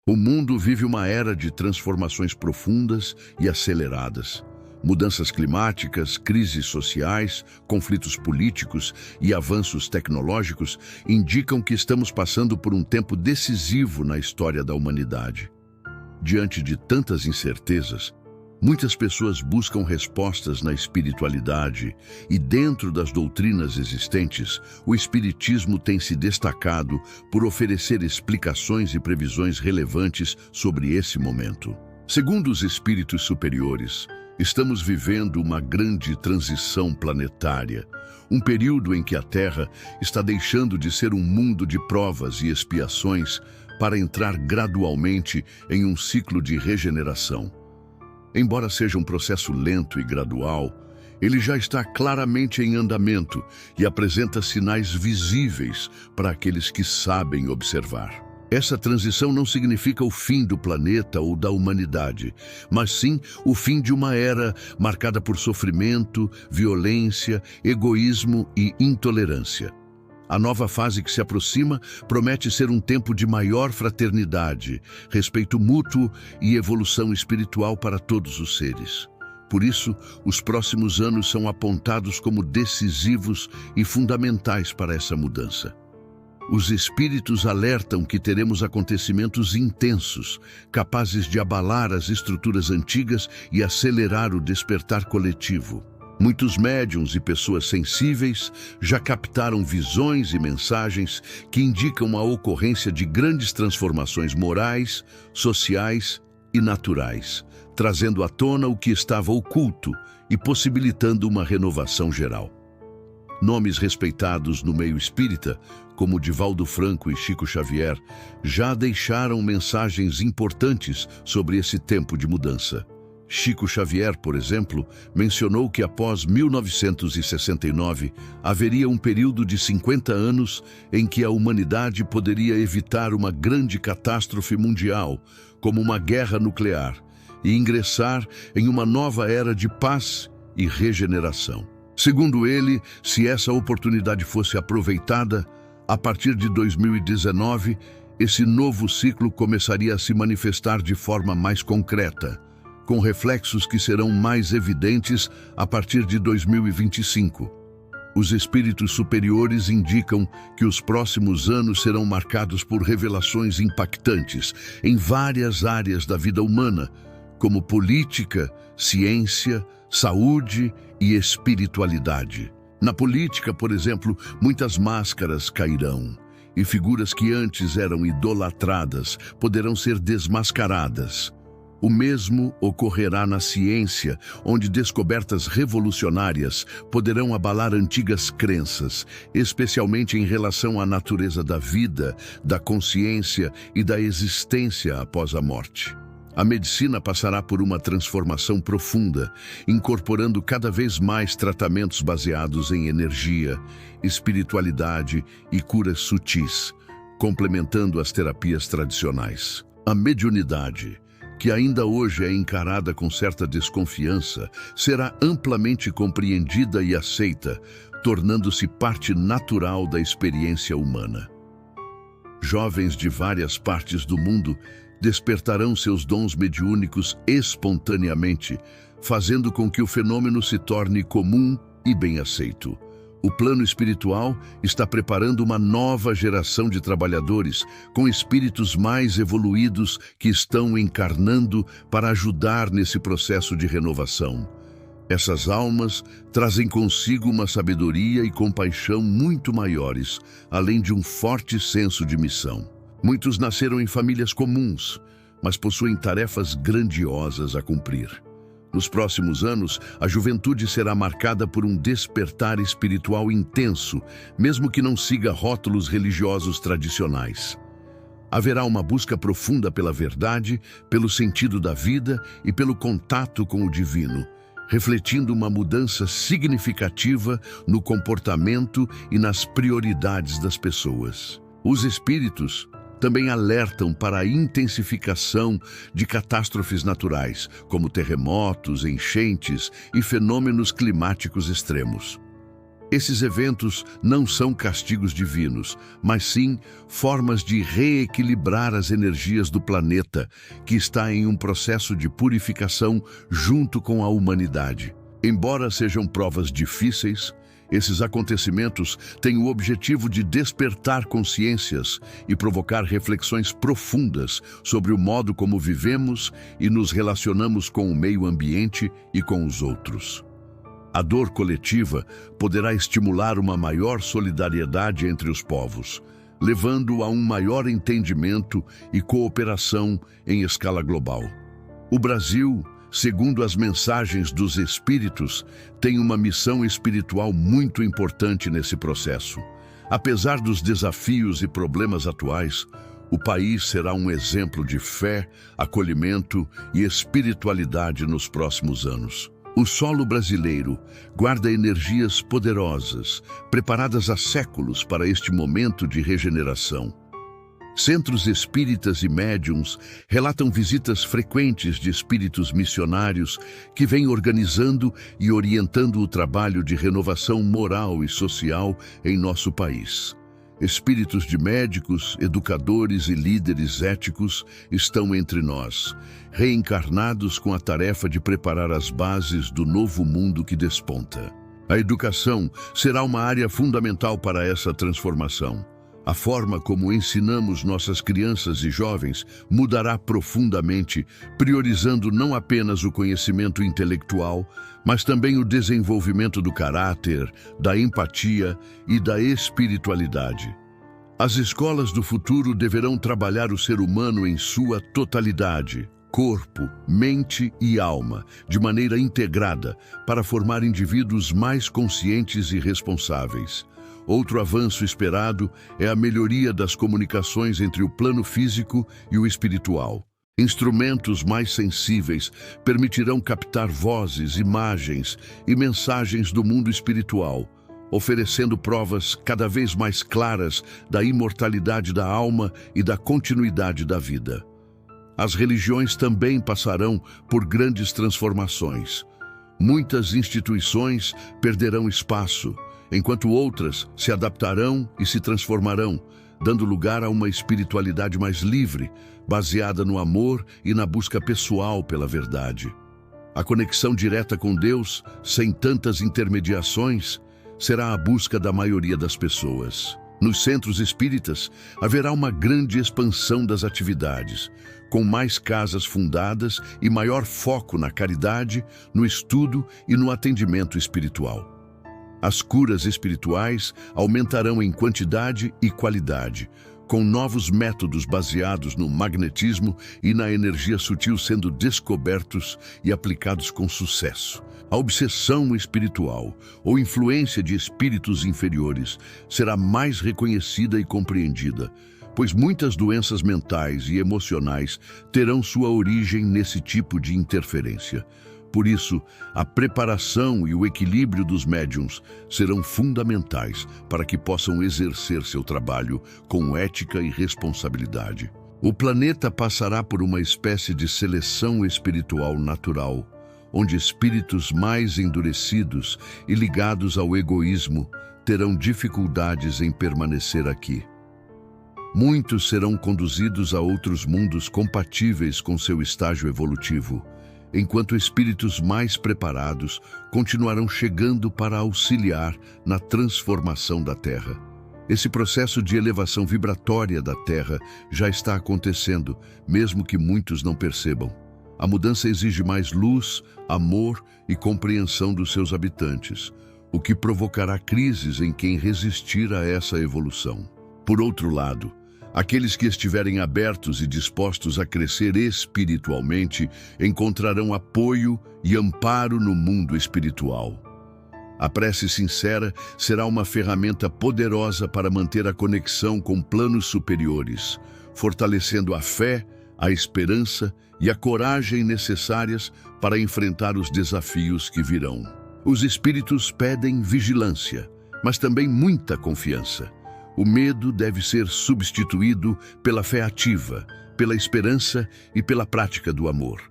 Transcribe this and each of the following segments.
O mundo vive uma era de transformações profundas e aceleradas. Mudanças climáticas, crises sociais, conflitos políticos e avanços tecnológicos indicam que estamos passando por um tempo decisivo na história da humanidade. Diante de tantas incertezas, muitas pessoas buscam respostas na espiritualidade e, dentro das doutrinas existentes, o espiritismo tem se destacado por oferecer explicações e previsões relevantes sobre esse momento. Segundo os espíritos superiores, estamos vivendo uma grande transição planetária, um período em que a Terra está deixando de ser um mundo de provas e expiações para entrar gradualmente em um ciclo de regeneração. Embora seja um processo lento e gradual, ele já está claramente em andamento e apresenta sinais visíveis para aqueles que sabem observar. Essa transição não significa o fim do planeta ou da humanidade, mas sim o fim de uma era marcada por sofrimento, violência, egoísmo e intolerância. A nova fase que se aproxima promete ser um tempo de maior fraternidade, respeito mútuo e evolução espiritual para todos os seres. Por isso, os próximos anos são apontados como decisivos e fundamentais para essa mudança. Os espíritos alertam que teremos acontecimentos intensos, capazes de abalar as estruturas antigas e acelerar o despertar coletivo. Muitos médiuns e pessoas sensíveis já captaram visões e mensagens que indicam a ocorrência de grandes transformações morais, sociais e naturais, trazendo à tona o que estava oculto e possibilitando uma renovação geral. Nomes respeitados no meio espírita, como Divaldo Franco e Chico Xavier, já deixaram mensagens importantes sobre esse tempo de mudança. Chico Xavier, por exemplo, mencionou que após 1969 haveria um período de 50 anos em que a humanidade poderia evitar uma grande catástrofe mundial, como uma guerra nuclear, e ingressar em uma nova era de paz e regeneração. Segundo ele, se essa oportunidade fosse aproveitada, a partir de 2019, esse novo ciclo começaria a se manifestar de forma mais concreta, com reflexos que serão mais evidentes a partir de 2025. Os espíritos superiores indicam que os próximos anos serão marcados por revelações impactantes em várias áreas da vida humana, como política, ciência, saúde e espiritualidade. Na política, por exemplo, muitas máscaras cairão, e figuras que antes eram idolatradas poderão ser desmascaradas. O mesmo ocorrerá na ciência, onde descobertas revolucionárias poderão abalar antigas crenças, especialmente em relação à natureza da vida, da consciência e da existência após a morte. A medicina passará por uma transformação profunda, incorporando cada vez mais tratamentos baseados em energia, espiritualidade e curas sutis, complementando as terapias tradicionais. A mediunidade, que ainda hoje é encarada com certa desconfiança, será amplamente compreendida e aceita, tornando-se parte natural da experiência humana. Jovens de várias partes do mundo despertarão seus dons mediúnicos espontaneamente, fazendo com que o fenômeno se torne comum e bem aceito. O plano espiritual está preparando uma nova geração de trabalhadores com espíritos mais evoluídos que estão encarnando para ajudar nesse processo de renovação. Essas almas trazem consigo uma sabedoria e compaixão muito maiores, além de um forte senso de missão. Muitos nasceram em famílias comuns, mas possuem tarefas grandiosas a cumprir. Nos próximos anos, a juventude será marcada por um despertar espiritual intenso, mesmo que não siga rótulos religiosos tradicionais. Haverá uma busca profunda pela verdade, pelo sentido da vida e pelo contato com o divino, refletindo uma mudança significativa no comportamento e nas prioridades das pessoas. Os espíritos também alertam para a intensificação de catástrofes naturais, como terremotos, enchentes e fenômenos climáticos extremos. Esses eventos não são castigos divinos, mas sim formas de reequilibrar as energias do planeta, que está em um processo de purificação junto com a humanidade. Embora sejam provas difíceis, esses acontecimentos têm o objetivo de despertar consciências e provocar reflexões profundas sobre o modo como vivemos e nos relacionamos com o meio ambiente e com os outros. A dor coletiva poderá estimular uma maior solidariedade entre os povos, levando a um maior entendimento e cooperação em escala global. O Brasil, segundo as mensagens dos Espíritos, tem uma missão espiritual muito importante nesse processo. Apesar dos desafios e problemas atuais, o país será um exemplo de fé, acolhimento e espiritualidade nos próximos anos. O solo brasileiro guarda energias poderosas, preparadas há séculos para este momento de regeneração. Centros espíritas e médiuns relatam visitas frequentes de espíritos missionários que vêm organizando e orientando o trabalho de renovação moral e social em nosso país. Espíritos de médicos, educadores e líderes éticos estão entre nós, reencarnados com a tarefa de preparar as bases do novo mundo que desponta. A educação será uma área fundamental para essa transformação. A forma como ensinamos nossas crianças e jovens mudará profundamente, priorizando não apenas o conhecimento intelectual, mas também o desenvolvimento do caráter, da empatia e da espiritualidade. As escolas do futuro deverão trabalhar o ser humano em sua totalidade, corpo, mente e alma, de maneira integrada, para formar indivíduos mais conscientes e responsáveis. Outro avanço esperado é a melhoria das comunicações entre o plano físico e o espiritual. Instrumentos mais sensíveis permitirão captar vozes, imagens e mensagens do mundo espiritual, oferecendo provas cada vez mais claras da imortalidade da alma e da continuidade da vida. As religiões também passarão por grandes transformações. Muitas instituições perderão espaço, enquanto outras se adaptarão e se transformarão, dando lugar a uma espiritualidade mais livre, baseada no amor e na busca pessoal pela verdade. A conexão direta com Deus, sem tantas intermediações, será a busca da maioria das pessoas. Nos centros espíritas, haverá uma grande expansão das atividades, com mais casas fundadas e maior foco na caridade, no estudo e no atendimento espiritual. As curas espirituais aumentarão em quantidade e qualidade, com novos métodos baseados no magnetismo e na energia sutil sendo descobertos e aplicados com sucesso. A obsessão espiritual ou influência de espíritos inferiores será mais reconhecida e compreendida, pois muitas doenças mentais e emocionais terão sua origem nesse tipo de interferência. Por isso, a preparação e o equilíbrio dos médiuns serão fundamentais para que possam exercer seu trabalho com ética e responsabilidade. O planeta passará por uma espécie de seleção espiritual natural, onde espíritos mais endurecidos e ligados ao egoísmo terão dificuldades em permanecer aqui. Muitos serão conduzidos a outros mundos compatíveis com seu estágio evolutivo, enquanto espíritos mais preparados continuarão chegando para auxiliar na transformação da Terra. Esse processo de elevação vibratória da Terra já está acontecendo, mesmo que muitos não percebam. A mudança exige mais luz, amor e compreensão dos seus habitantes, o que provocará crises em quem resistir a essa evolução. Por outro lado, aqueles que estiverem abertos e dispostos a crescer espiritualmente encontrarão apoio e amparo no mundo espiritual. A prece sincera será uma ferramenta poderosa para manter a conexão com planos superiores, fortalecendo a fé, a esperança e a coragem necessárias para enfrentar os desafios que virão. Os espíritos pedem vigilância, mas também muita confiança. O medo deve ser substituído pela fé ativa, pela esperança e pela prática do amor.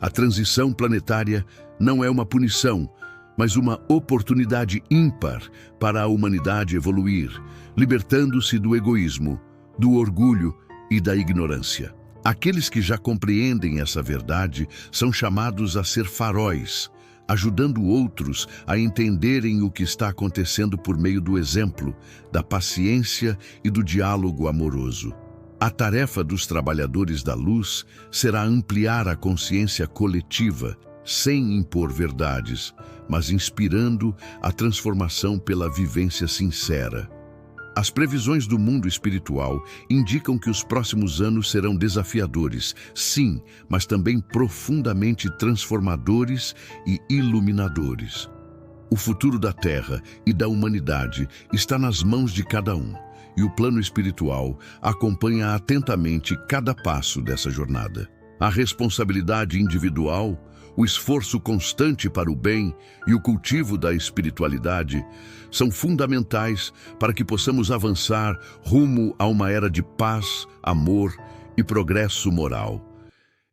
A transição planetária não é uma punição, mas uma oportunidade ímpar para a humanidade evoluir, libertando-se do egoísmo, do orgulho e da ignorância. Aqueles que já compreendem essa verdade são chamados a ser faróis, ajudando outros a entenderem o que está acontecendo por meio do exemplo, da paciência e do diálogo amoroso. A tarefa dos trabalhadores da luz será ampliar a consciência coletiva, sem impor verdades, mas inspirando a transformação pela vivência sincera. As previsões do mundo espiritual indicam que os próximos anos serão desafiadores, sim, mas também profundamente transformadores e iluminadores. O futuro da Terra e da humanidade está nas mãos de cada um, e o plano espiritual acompanha atentamente cada passo dessa jornada. A responsabilidade individual, o esforço constante para o bem e o cultivo da espiritualidade são fundamentais para que possamos avançar rumo a uma era de paz, amor e progresso moral.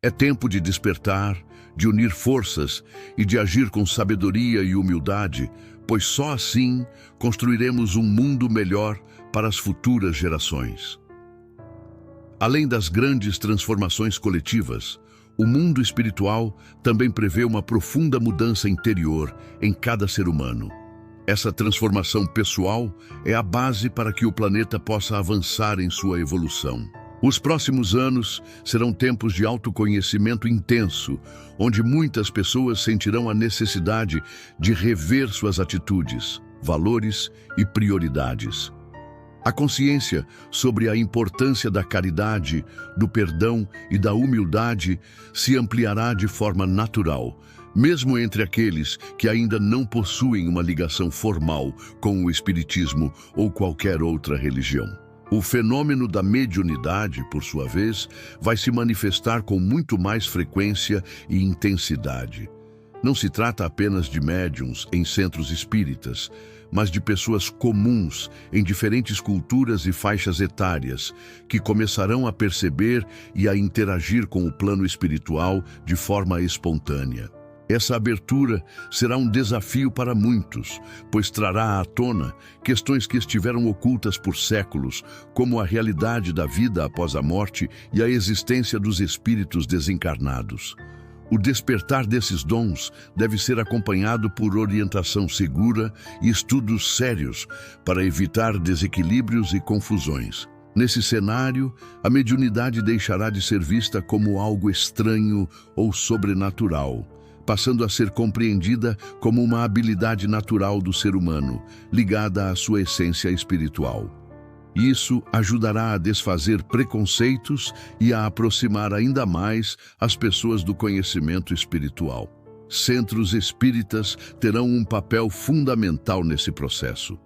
É tempo de despertar, de unir forças e de agir com sabedoria e humildade, pois só assim construiremos um mundo melhor para as futuras gerações. Além das grandes transformações coletivas, o mundo espiritual também prevê uma profunda mudança interior em cada ser humano. Essa transformação pessoal é a base para que o planeta possa avançar em sua evolução. Os próximos anos serão tempos de autoconhecimento intenso, onde muitas pessoas sentirão a necessidade de rever suas atitudes, valores e prioridades. A consciência sobre a importância da caridade, do perdão e da humildade se ampliará de forma natural, mesmo entre aqueles que ainda não possuem uma ligação formal com o espiritismo ou qualquer outra religião. O fenômeno da mediunidade, por sua vez, vai se manifestar com muito mais frequência e intensidade. Não se trata apenas de médiuns em centros espíritas, mas de pessoas comuns em diferentes culturas e faixas etárias, que começarão a perceber e a interagir com o plano espiritual de forma espontânea. Essa abertura será um desafio para muitos, pois trará à tona questões que estiveram ocultas por séculos, como a realidade da vida após a morte e a existência dos espíritos desencarnados. O despertar desses dons deve ser acompanhado por orientação segura e estudos sérios para evitar desequilíbrios e confusões. Nesse cenário, a mediunidade deixará de ser vista como algo estranho ou sobrenatural, passando a ser compreendida como uma habilidade natural do ser humano, ligada à sua essência espiritual. Isso ajudará a desfazer preconceitos e a aproximar ainda mais as pessoas do conhecimento espiritual. Centros espíritas terão um papel fundamental nesse processo,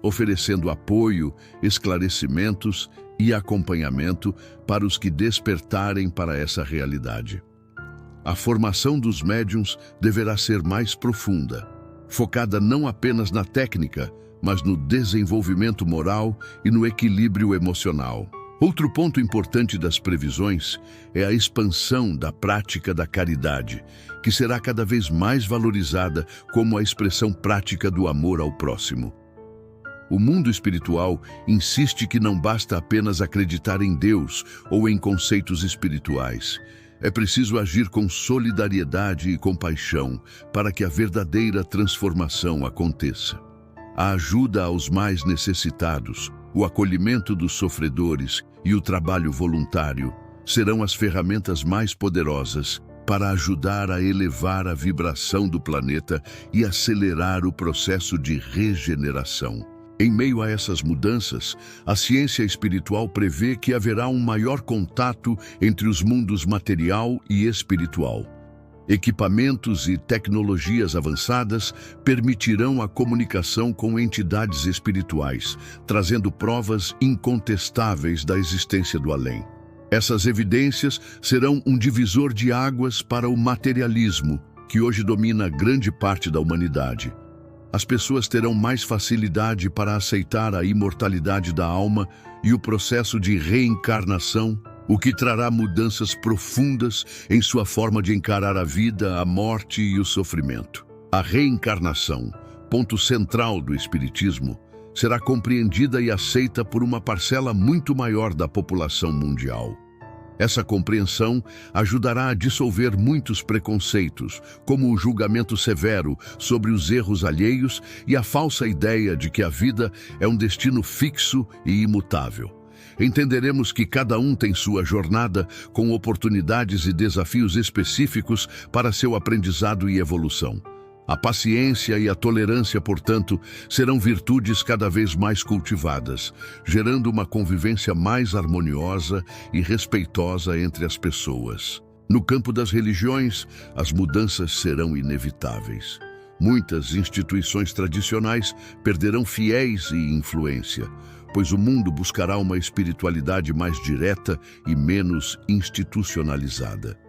oferecendo apoio, esclarecimentos e acompanhamento para os que despertarem para essa realidade. A formação dos médiuns deverá ser mais profunda, focada não apenas na técnica, mas no desenvolvimento moral e no equilíbrio emocional. Outro ponto importante das previsões é a expansão da prática da caridade, que será cada vez mais valorizada como a expressão prática do amor ao próximo. O mundo espiritual insiste que não basta apenas acreditar em Deus ou em conceitos espirituais. É preciso agir com solidariedade e compaixão para que a verdadeira transformação aconteça. A ajuda aos mais necessitados, o acolhimento dos sofredores e o trabalho voluntário serão as ferramentas mais poderosas para ajudar a elevar a vibração do planeta e acelerar o processo de regeneração. Em meio a essas mudanças, a ciência espiritual prevê que haverá um maior contato entre os mundos material e espiritual. Equipamentos e tecnologias avançadas permitirão a comunicação com entidades espirituais, trazendo provas incontestáveis da existência do além. Essas evidências serão um divisor de águas para o materialismo, que hoje domina grande parte da humanidade. As pessoas terão mais facilidade para aceitar a imortalidade da alma e o processo de reencarnação, o que trará mudanças profundas em sua forma de encarar a vida, a morte e o sofrimento. A reencarnação, ponto central do Espiritismo, será compreendida e aceita por uma parcela muito maior da população mundial. Essa compreensão ajudará a dissolver muitos preconceitos, como o julgamento severo sobre os erros alheios e a falsa ideia de que a vida é um destino fixo e imutável. Entenderemos que cada um tem sua jornada, com oportunidades e desafios específicos para seu aprendizado e evolução. A paciência e a tolerância, portanto, serão virtudes cada vez mais cultivadas, gerando uma convivência mais harmoniosa e respeitosa entre as pessoas. No campo das religiões, as mudanças serão inevitáveis. Muitas instituições tradicionais perderão fiéis e influência, pois o mundo buscará uma espiritualidade mais direta e menos institucionalizada.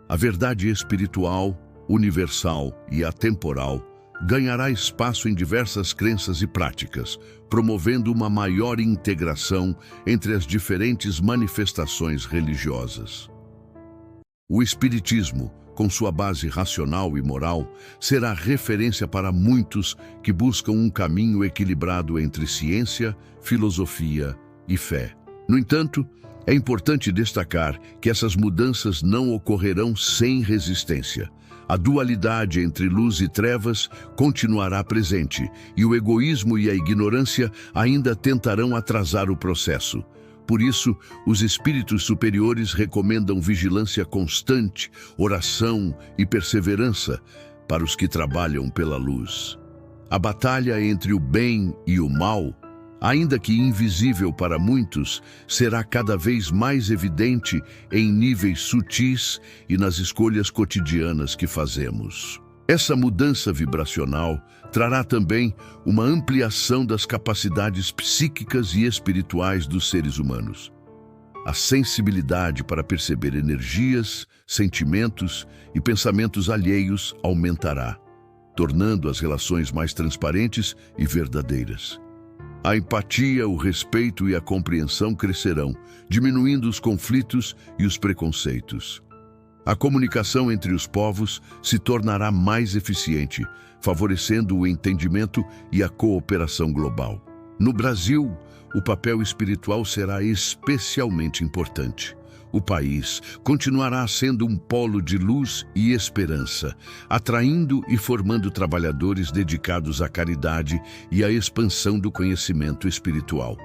A verdade espiritual, universal e atemporal, ganhará espaço em diversas crenças e práticas, promovendo uma maior integração entre as diferentes manifestações religiosas. O Espiritismo, com sua base racional e moral, será referência para muitos que buscam um caminho equilibrado entre ciência, filosofia e fé. No entanto, é importante destacar que essas mudanças não ocorrerão sem resistência. A dualidade entre luz e trevas continuará presente, e o egoísmo e a ignorância ainda tentarão atrasar o processo. Por isso, os espíritos superiores recomendam vigilância constante, oração e perseverança para os que trabalham pela luz. A batalha entre o bem e o mal, ainda que invisível para muitos, será cada vez mais evidente em níveis sutis e nas escolhas cotidianas que fazemos. Essa mudança vibracional trará também uma ampliação das capacidades psíquicas e espirituais dos seres humanos. A sensibilidade para perceber energias, sentimentos e pensamentos alheios aumentará, tornando as relações mais transparentes e verdadeiras. A empatia, o respeito e a compreensão crescerão, diminuindo os conflitos e os preconceitos. A comunicação entre os povos se tornará mais eficiente, favorecendo o entendimento e a cooperação global. No Brasil, o papel espiritual será especialmente importante. O país continuará sendo um polo de luz e esperança, atraindo e formando trabalhadores dedicados à caridade e à expansão do conhecimento espiritual.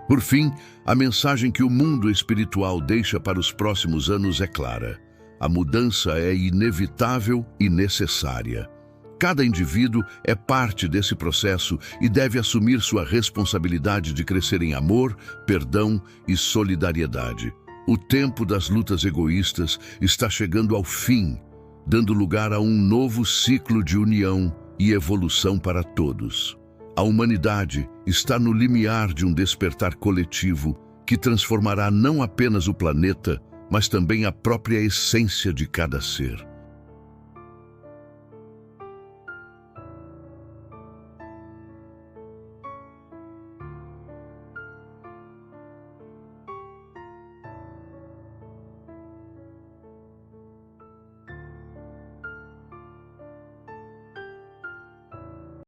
Por fim, a mensagem que o mundo espiritual deixa para os próximos anos é clara. A mudança é inevitável e necessária. Cada indivíduo é parte desse processo e deve assumir sua responsabilidade de crescer em amor, perdão e solidariedade. O tempo das lutas egoístas está chegando ao fim, dando lugar a um novo ciclo de união e evolução para todos. A humanidade está no limiar de um despertar coletivo que transformará não apenas o planeta, mas também a própria essência de cada ser.